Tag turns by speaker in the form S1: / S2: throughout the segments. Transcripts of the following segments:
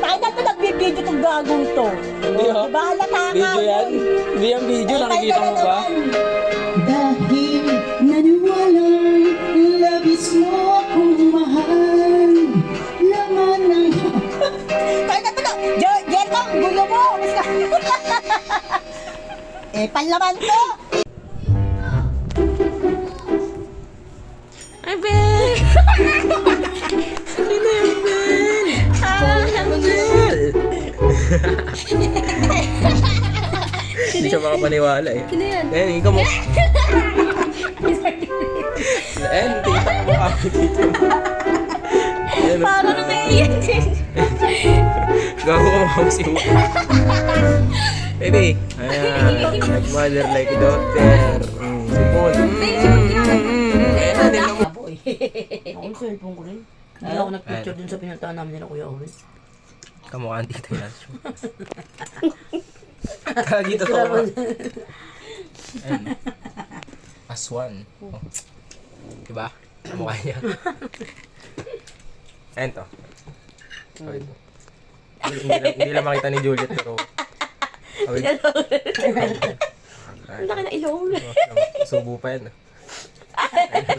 S1: Tayo na ito nagbibideo itong gagong to.
S2: Hindi, ha?
S1: Diba halata nga?
S2: Video yan? Hindi yan video, nakikita mo ba?
S3: Dahil naniwala'y labis mo akong mahal. Laman ng
S1: Tayo na ito na. Jerkong, gulo mo. Umis ka. Panlaman to.
S2: Ay, Ben! Sino yung Ben? Hindi siya makapaniwala eh.
S4: Sino yan?
S2: Ben, ikaw mo. Ben, tita mo kami dito.
S4: Paano na naiiyak din?
S2: Gago ka makapasiwa. Baby. Ayan. Like mother, like daughter. Sipon. Ayan na, din mo.
S1: Boy. Ako yung cellphone ko rin. Hindi ako nag-picture dun sa pinuntahan namin nila Kuya Owen.
S2: Kamukhaan tita yan. Kagi totoo ba? Ayan. Aswan. Oh. Diba? Kamukha niya. Ayan to. Awit mo. Hindi lang makita ni Juliet pero... Awit.
S4: Ang laki na ilong.
S2: Subo pa yan.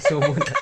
S2: Subo na.